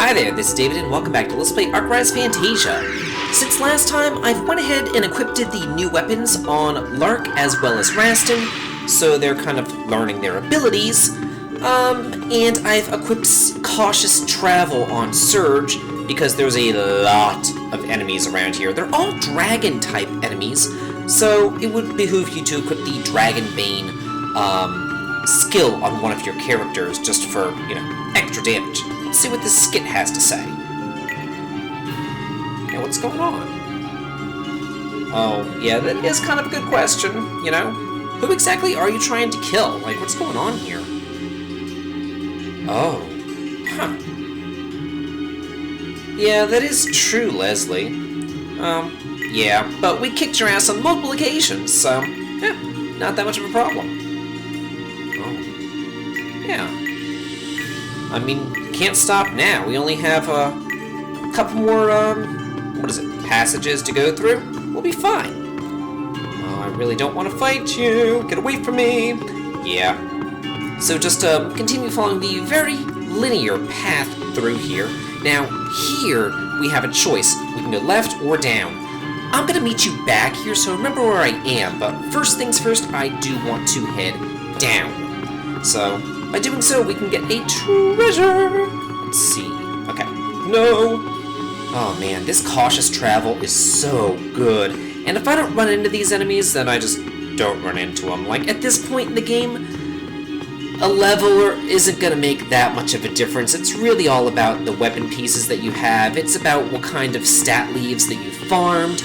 Hi there, this is David and welcome back to Let's Play Allwise Fantasia. Since last time, I've went ahead and equipped the new weapons on Lark as well as Rastin, so they're kind of learning their abilities. And I've equipped Cautious Travel on Surge, because there's a lot of enemies around here. They're all dragon-type enemies, so it would behoove you to equip the Dragon Bane skill on one of your characters, just for, extra damage. Let's see what this skit has to say. Yeah, what's going on? Oh, yeah, that is kind of a good question, Who exactly are you trying to kill? Like, what's going on here? Oh. Huh. Yeah, that is true, Leslie. Yeah, but we kicked your ass on multiple occasions, so, yeah, not that much of a problem. Oh. Yeah. I mean, can't stop now. We only have a couple more, passages to go through. We'll be fine. Oh, I really don't want to fight you. Get away from me. Yeah. So just continue following the very linear path through here. Now, here we have a choice. We can go left or down. I'm going to meet you back here, so remember where I am. But first things first, I do want to head down. So, by doing so, we can get a treasure. Let's see. Okay. No. Oh man, this cautious travel is so good. And if I don't run into these enemies, then I just don't run into them. Like, at this point in the game, a leveler isn't going to make that much of a difference. It's really all about the weapon pieces that you have. It's about what kind of stat leaves that you farmed.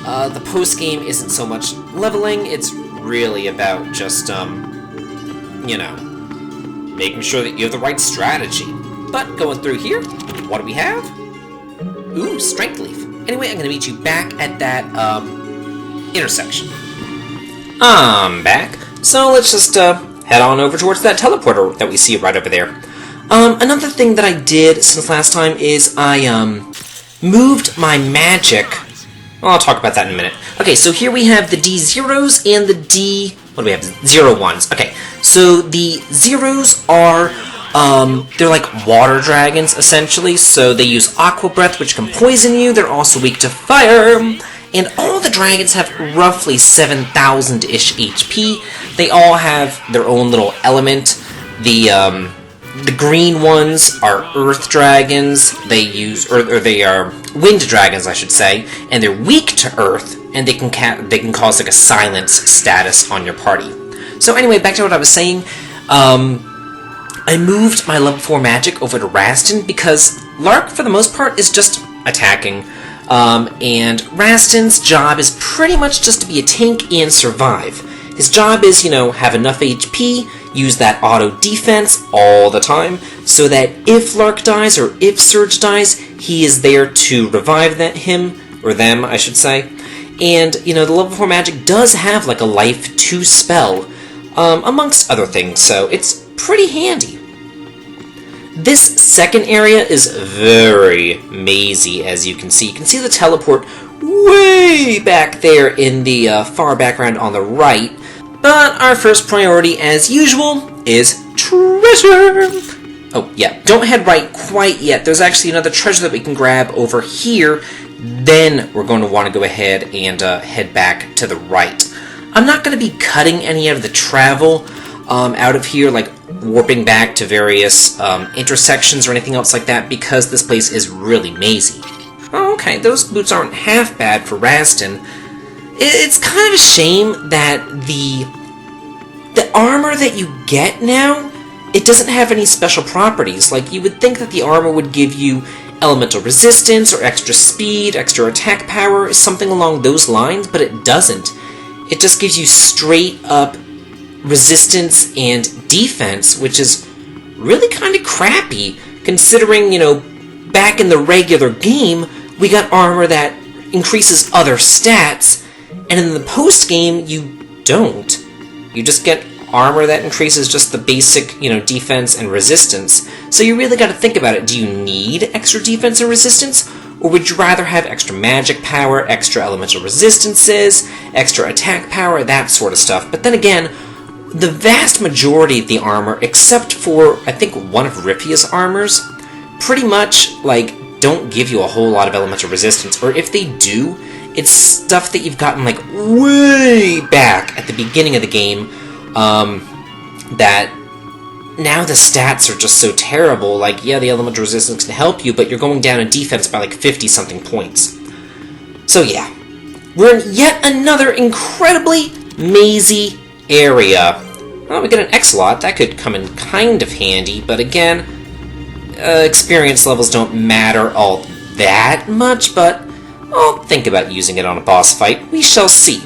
The post-game isn't so much leveling. It's really about just, making sure that you have the right strategy. But going through here, what do we have? Ooh, Strength Leaf. Anyway, I'm going to meet you back at that, intersection. I'm back. So let's just, head on over towards that teleporter that we see right over there. Another thing that I did since last time is I, moved my magic. Well, I'll talk about that in a minute. Okay, so here we have the D0s and the what do we have? 01s. Okay, so the zeros are, they're like water dragons, essentially. So they use Aqua Breath, which can poison you. They're also weak to fire. And all the dragons have roughly 7,000-ish HP. They all have their own little element. The green ones are earth dragons. They use, or they are wind dragons, I should say, and they're weak to earth, and they can cause like a silence status on your party. So anyway, back to what I was saying. I moved my level 4 magic over to Rastin because Lark, for the most part, is just attacking. And Rastin's job is pretty much just to be a tank and survive. His job is, have enough HP, use that auto defense all the time, so that if Lark dies, or if Surge dies, he is there to revive him, or them, I should say. And, the level 4 magic does have, like, a life 2 spell, amongst other things, so it's pretty handy. This second area is very mazy, as you can see. You can see the teleport way back there in the far background on the right. But our first priority, as usual, is treasure! Oh, yeah, don't head right quite yet. There's actually another treasure that we can grab over here. Then we're going to want to go ahead and head back to the right. I'm not going to be cutting any of the travel out of here, like warping back to various intersections or anything else like that, because this place is really mazy. Oh, okay, those boots aren't half bad for Rastin. It's kind of a shame that the armor that you get now, it doesn't have any special properties. Like, you would think that the armor would give you elemental resistance, or extra speed, extra attack power, something along those lines, but it doesn't. It just gives you straight up resistance and defense, which is really kind of crappy, considering, back in the regular game, we got armor that increases other stats, and in the post-game, you don't. You just get armor that increases just the basic, defense and resistance. So you really got to think about it. Do you need extra defense and resistance? Or would you rather have extra magic power, extra elemental resistances, extra attack power, that sort of stuff? But then again, the vast majority of the armor, except for, I think, one of Riffia's armors, pretty much, like, don't give you a whole lot of elemental resistance, or if they do, it's stuff that you've gotten, like, way back at the beginning of the game, that now the stats are just so terrible. Like, yeah, the elemental resistance can help you, but you're going down in defense by, like, 50-something points. So, yeah. We're in yet another incredibly mazy area. Well, we get an X-Lot. That could come in kind of handy, but again, experience levels don't matter all that much, but I'll think about using it on a boss fight. We shall see.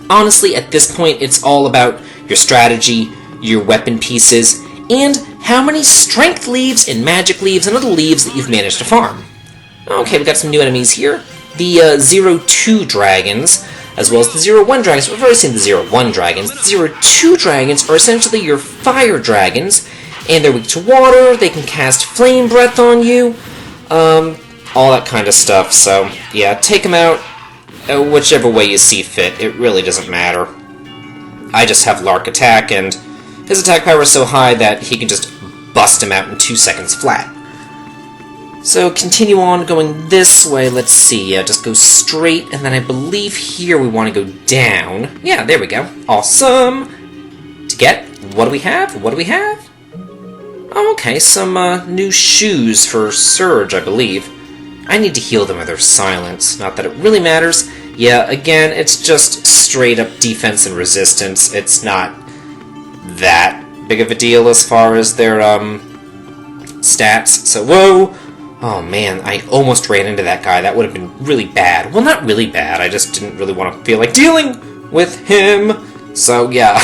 Honestly, at this point, it's all about your strategy, your weapon pieces, and how many strength leaves and magic leaves and other leaves that you've managed to farm. Okay, we got some new enemies here. The 0-2 dragons, as well as the 0-1 dragons. We've already seen the 0-1 dragons. The 0-2 dragons are essentially your fire dragons, and they're weak to water, they can cast flame breath on you, all that kind of stuff. So, yeah, take them out whichever way you see fit. It really doesn't matter. I just have Lark attack, and his attack power is so high that he can just bust him out in 2 seconds flat. So continue on going this way. Let's see. Just go straight, and then I believe here we want to go down. Yeah, there we go. Awesome. To get, what do we have? What do we have? Oh, okay, some new shoes for Surge, I believe. I need to heal them with their silence. Not that it really matters. Yeah, again, it's just straight up defense and resistance. It's not that big of a deal as far as their stats. So, whoa! Oh man, I almost ran into that guy. That would have been really bad. Well, not really bad. I just didn't really want to feel like dealing with him. So, yeah.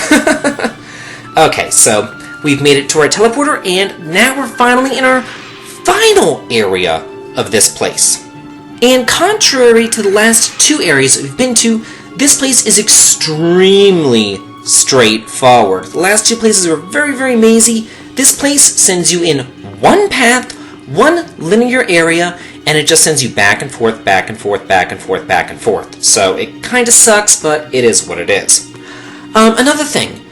Okay, so we've made it to our teleporter, and now we're finally in our final area of this place. And contrary to the last 2 areas that we've been to, this place is extremely straightforward. The last 2 places were very, very mazy. This place sends you in one path, one linear area, and it just sends you back and forth, back and forth, back and forth, back and forth. So it kind of sucks, but it is what it is. Another thing,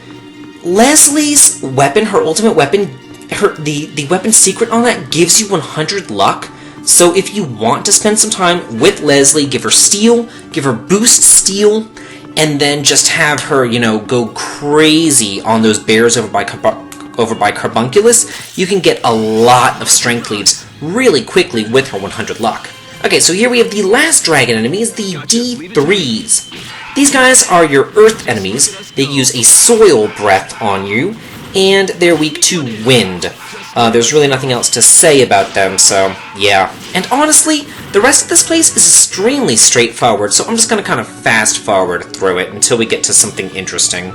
Leslie's weapon, her ultimate weapon, the weapon secret on that gives you 100 luck. So if you want to spend some time with Leslie, give her steel, give her boost steel, and then just have her, you know, go crazy on those bears over by Carbunculus, you can get a lot of strength leads really quickly with her 100 luck. Okay, so here we have the last dragon enemies, the D3s. These guys are your earth enemies. They use a soil breath on you, and they're weak to wind. There's really nothing else to say about them, so yeah. And honestly, the rest of this place is extremely straightforward, so I'm just going to kind of fast forward through it until we get to something interesting.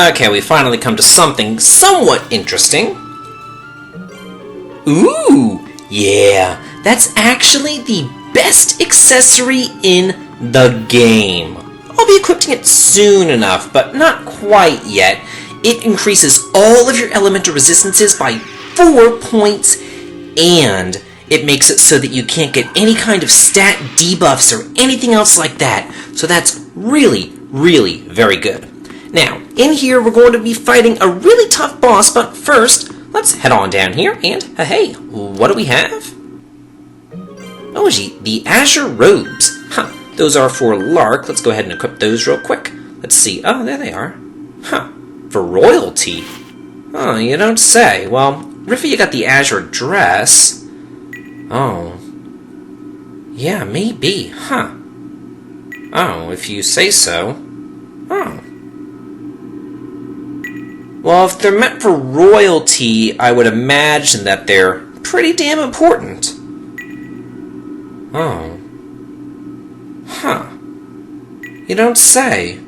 Okay, we finally come to something somewhat interesting. Ooh, yeah, that's actually the best accessory in the game. I'll be equipping it soon enough, but not quite yet. It increases all of your elemental resistances by 4 points, and it makes it so that you can't get any kind of stat debuffs or anything else like that. So that's really, really very good. Now, in here we're going to be fighting a really tough boss, but first, let's head on down here, and hey, what do we have? Oh, gee, the Azure Robes. Huh, those are for Lark. Let's go ahead and equip those real quick. Let's see. Oh, there they are. Huh, for royalty. Oh, you don't say. Well, Riffy, you got the Azure Dress. Oh. Yeah, maybe. Huh. Oh, if you say so. Oh. Well, if they're meant for royalty, I would imagine that they're pretty damn important. Oh. Huh. You don't say.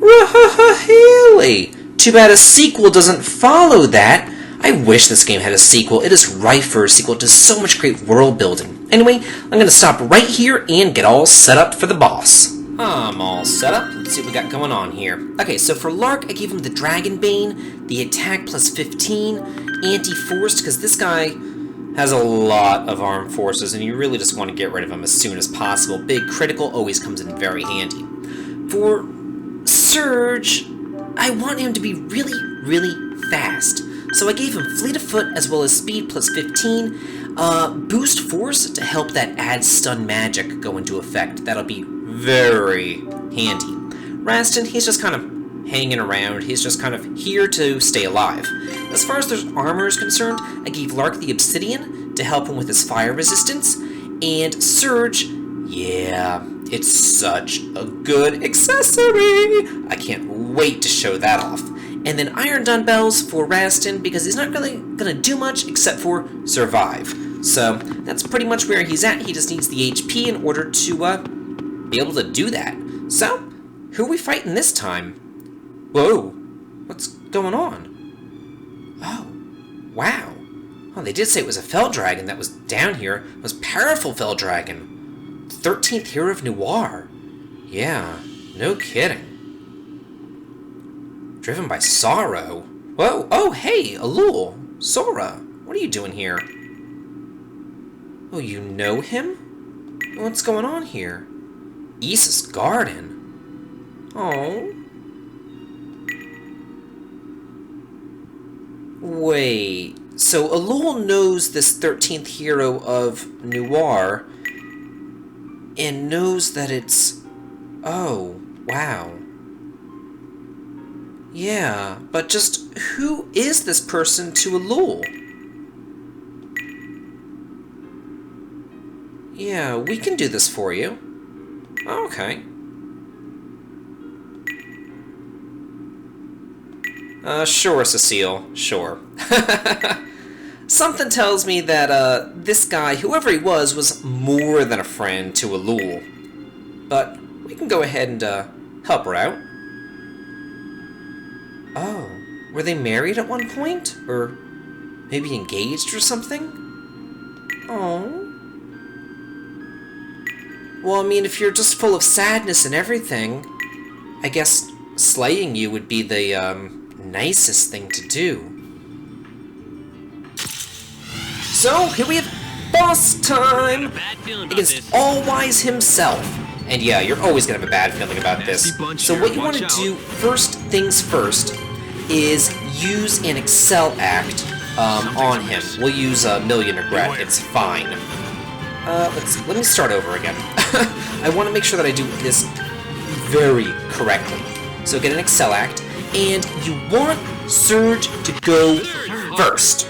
Really? Too bad a sequel doesn't follow that. I wish this game had a sequel. It is rife for a sequel. It does so much great world building. Anyway, I'm going to stop right here and get all set up for the boss. I'm all set up. Let's see what we got going on here. Okay, so for Lark, I gave him the Dragon Bane, the attack plus 15, anti-forced, because this guy has a lot of armed forces, and you really just want to get rid of him as soon as possible. Big critical always comes in very handy. For Surge, I want him to be really, really fast. So I gave him Fleet of Foot as well as Speed plus 15, Boost Force to help that add stun magic go into effect. That'll be very handy. Rastin, he's just kind of hanging around. He's just kind of here to stay alive. As far as their armor is concerned, I gave Lark the Obsidian to help him with his fire resistance, and Surge, yeah, it's such a good accessory! I can't wait to show that off. And then Iron Dumbbells for Rastin, because he's not really gonna do much except for survive. So that's pretty much where he's at. He just needs the HP in order to be able to do that. So, who are we fighting this time? Whoa, what's going on? Oh, wow. Oh, they did say it was a Fell Dragon that was down here. It was powerful Fell Dragon. 13th Hero of Noir. Yeah, no kidding. Driven by sorrow. Whoa, oh, hey, Alul. Sora, what are you doing here? Oh, you know him? What's going on here? Issa's Garden. Oh. Wait, so Alul knows this 13th Hero of Noir and knows that it's... Oh, wow. Yeah, but just who is this person to Alul? Yeah, we can do this for you. Okay. Sure, Cecile, sure. Something tells me that, this guy, whoever he was more than a friend to Alul. But we can go ahead and, help her out. Oh, were they married at one point? Or maybe engaged or something? Oh. Well, I mean, if you're just full of sadness and everything, I guess slaying you would be the, nicest thing to do. So, here we have boss time! Against Allwise himself. And yeah, you're always gonna have a bad feeling about this. So what you want to do, first things first, is use an Excel Act on him. We'll use a Million Regret, it's fine. Let me start over again. I want to make sure that I do this very correctly. So get an Excel Act, and you want Surge to go first.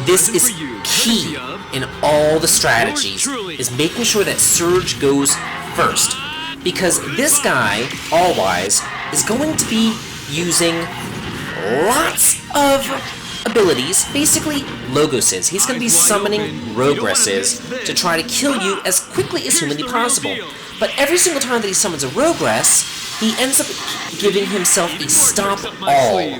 This is key in all the strategies, is making sure that Surge goes first. Because this guy, Allwise, is going to be using lots of abilities, basically Logoses. He's going to be summoning Rogresses to try to kill you as quickly as humanly possible. But every single time that he summons a Rogress, he ends up giving himself a Stop All.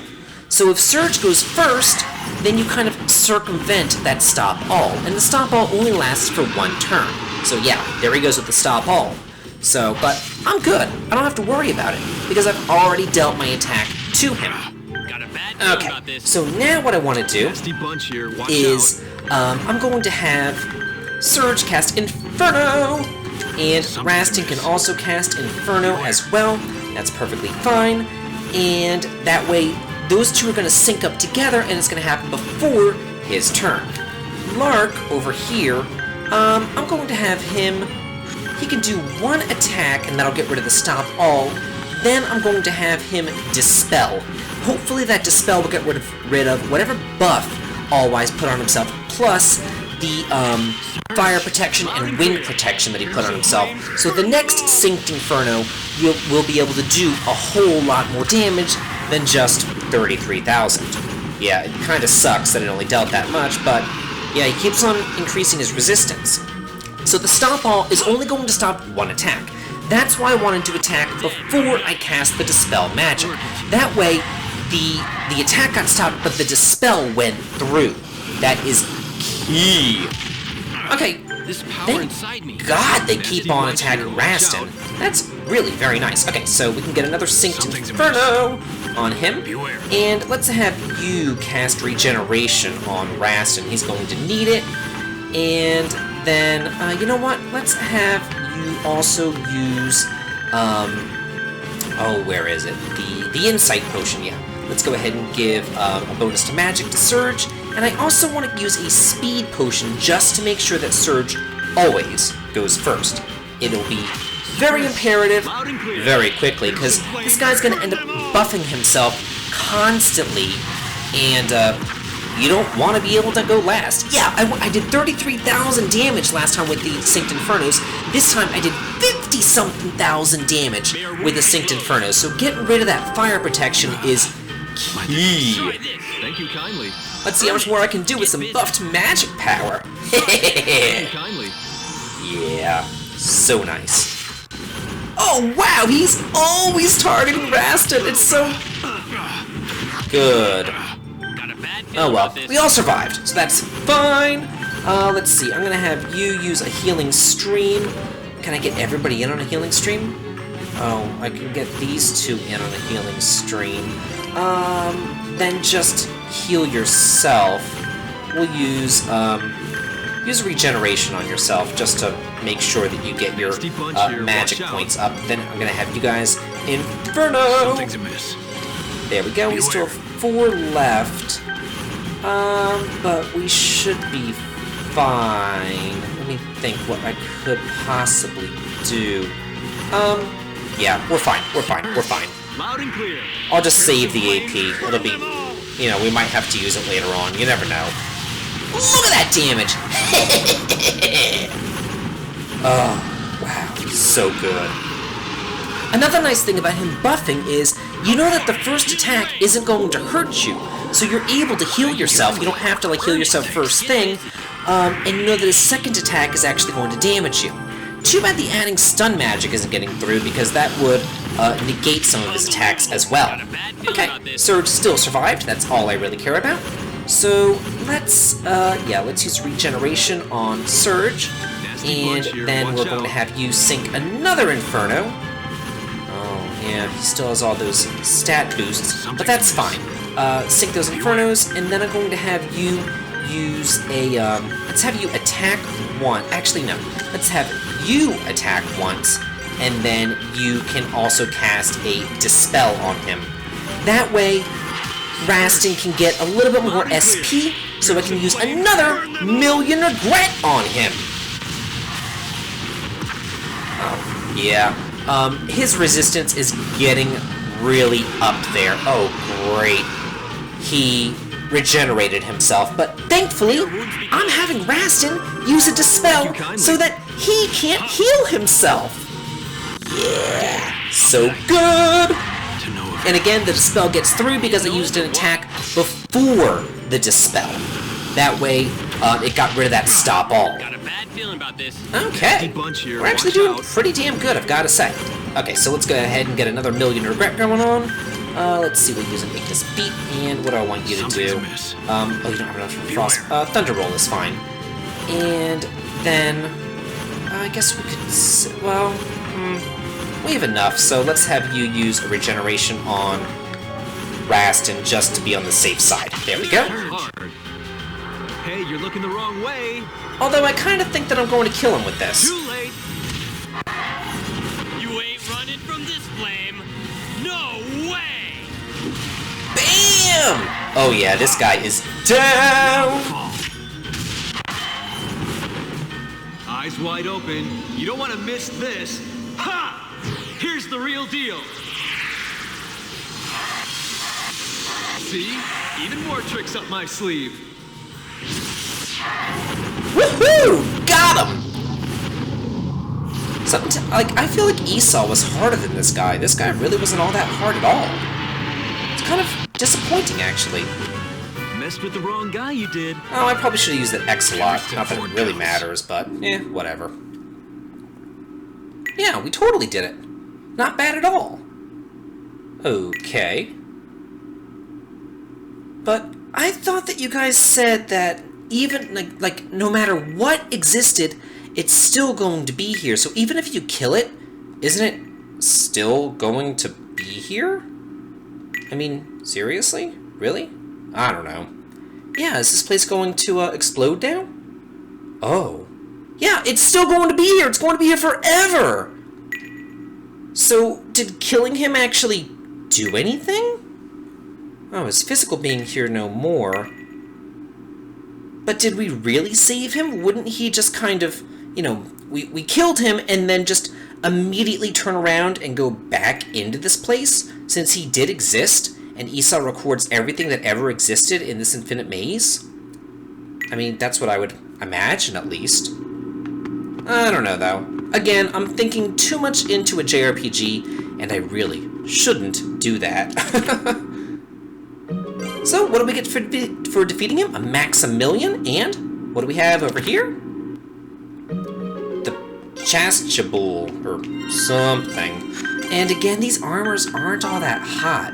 So if Surge goes first, then you kind of circumvent that Stop All, and the Stop All only lasts for one turn. So yeah, there he goes with the Stop All. So, but I'm good. I don't have to worry about it, because I've already dealt my attack to him. Okay, so now what I want to do is, I'm going to have Surge cast Inferno, and Rastin can also cast Inferno as well. That's perfectly fine, and that way those two are going to sync up together, and it's going to happen before his turn. Lark, over here, I'm going to have him, he can do one attack, and that'll get rid of the Stop All. Then I'm going to have him Dispel. Hopefully that Dispel will get rid of whatever buff Allwise put on himself, plus the fire protection and wind protection that he put on himself. So the next Synced Inferno will be able to do a whole lot more damage than just 33,000. Yeah, it kind of sucks that it only dealt that much, but yeah, he keeps on increasing his resistance. So the Stop All is only going to stop one attack. That's why I wanted to attack before I cast the Dispel magic. That way, the attack got stopped, but the Dispel went through. That is key. Okay, thank God they keep on attacking Rastin. That's really very nice. Okay, so we can get another Synced Inferno on him. And let's have you cast Regeneration on Rastin. He's going to need it. And then, you know what? Let's have you also use Oh, where is it? The Insight Potion, yeah. Let's go ahead and give a bonus to Magic to Surge, and I also want to use a Speed Potion just to make sure that Surge always goes first. It'll be very imperative very quickly, because this guy's going to end up buffing himself constantly, and you don't want to be able to go last. Yeah, I did 33,000 damage last time with the Synced Infernos. This time I did 50-something thousand damage with the Synced Infernos, so getting rid of that fire protection is key. Thank you kindly. Let's see how much more I can do with some buffed magic power. Yeah, so nice. Oh wow, he's always targeting Rastin. It's so good. Oh well, we all survived, so that's fine. Let's see, I'm gonna have you use a healing stream. Can I get everybody in on a healing stream? Oh, I can get these two in on a healing stream. Then just heal yourself. We'll use regeneration on yourself just to make sure that you get your magic points up. Then I'm gonna have you guys Inferno. Something's amiss. There we go. We still have 4 left. But we should be fine. Let me think what I could possibly do. Yeah, we're fine. We're fine. We're fine. Loud and clear. I'll just save the AP. It'll be, you know, we might have to use it later on. You never know. Look at that damage! Oh, wow. So good. Another nice thing about him buffing is, you know that the first attack isn't going to hurt you, so you're able to heal yourself. You don't have to, like, heal yourself first thing, and you know that his second attack is actually going to damage you. Too bad the adding stun magic isn't getting through, because that would negate some of his attacks as well. Okay, Surge still survived. That's all I really care about. So let's use regeneration on Surge, and then we're going to have you sync another Inferno. Oh yeah, he still has all those stat boosts, but that's fine. Sync those Infernos, and then I'm going to have you use a, let's have you attack one. Actually, no. Let's have you attack once, and then you can also cast a Dispel on him. That way, Rastin can get a little bit more SP, so I can use another Million Regret on him. Oh, yeah. His resistance is getting really up there. Oh, great. He regenerated himself, but thankfully, I'm having Rastin use a Dispel so that he can't heal himself. Yeah, so good! And again, the Dispel gets through because I used an attack before the Dispel. That way, it got rid of that stop all. Okay, we're actually doing pretty damn good, I've got to say. Okay, so let's go ahead and get another Million Regret going on. Let's see, we'll use an Ignis Beat, and what do I want you to do? Oh, you don't have enough for Frost. Thunder Roll is fine. And then, I guess we could, well, we have enough, so let's have you use a regeneration on Rastin just to be on the safe side. There we go. Hey, you're looking the wrong way. Although I kind of think that I'm going to kill him with this. Too late. You ain't running from this flame. No way! Bam! Oh yeah, this guy is down! Eyes wide open. You don't want to miss this. Ha! Here's the real deal. See? Even more tricks up my sleeve. Woohoo! Got him! Like, I feel like Esau was harder than this guy. This guy really wasn't all that hard at all. It's kind of disappointing, actually. Messed with the wrong guy, you did. Oh, I probably should have used that X a lot. Not that it really matters, but whatever. Yeah, we totally did it. Not bad at all. Okay. But I thought that you guys said that even, like no matter what existed, it's still going to be here. So even if you kill it, isn't it still going to be here? I mean, seriously? Really? I don't know. Yeah, is this place going to explode now? Oh. Yeah, it's still going to be here. It's going to be here forever. So did killing him actually do anything? Oh, his physical being here no more. But did we really save him? Wouldn't he just kind of, you know, we killed him and then just immediately turn around and go back into this place, since he did exist, and Esau records everything that ever existed in this infinite maze? I mean, that's what I would imagine, at least. I don't know, though. Again, I'm thinking too much into a JRPG, and I really shouldn't do that. So, what do we get for defeating him? A Maximilian, and what do we have over here? The Chastable, or something. And again, these armors aren't all that hot.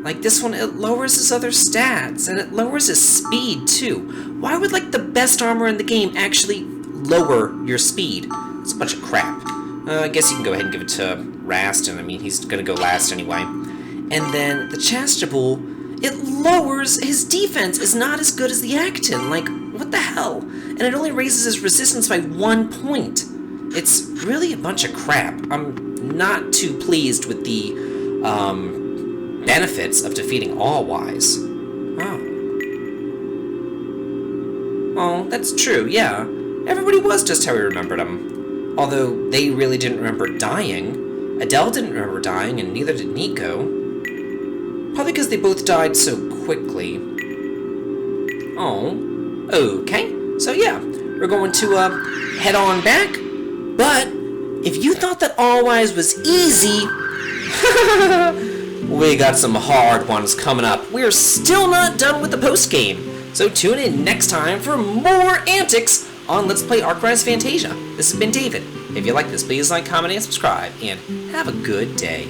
Like this one, it lowers his other stats, and it lowers his speed, too. Why would, like, the best armor in the game actually lower your speed? It's a bunch of crap. I guess you can go ahead and give it to Rastin. I mean, he's gonna go last anyway. And then the Chastable, it lowers his defense. Is not as good as the Acton. Like, what the hell? And it only raises his resistance by 1 point. It's really a bunch of crap. I'm not too pleased with the benefits of defeating Allwise. Oh, that's true, yeah. Everybody was just how we remembered them. Although they really didn't remember dying. Adele didn't remember dying, and neither did Nico. Probably because they both died so quickly. Oh, okay. So yeah, we're going to head on back. But if you thought that Allwise was easy, we got some hard ones coming up. We're still not done with the post-game. So tune in next time for more antics on Let's Play Allwise Fantasia. This has been David. If you like this, please like, comment, and subscribe, and have a good day.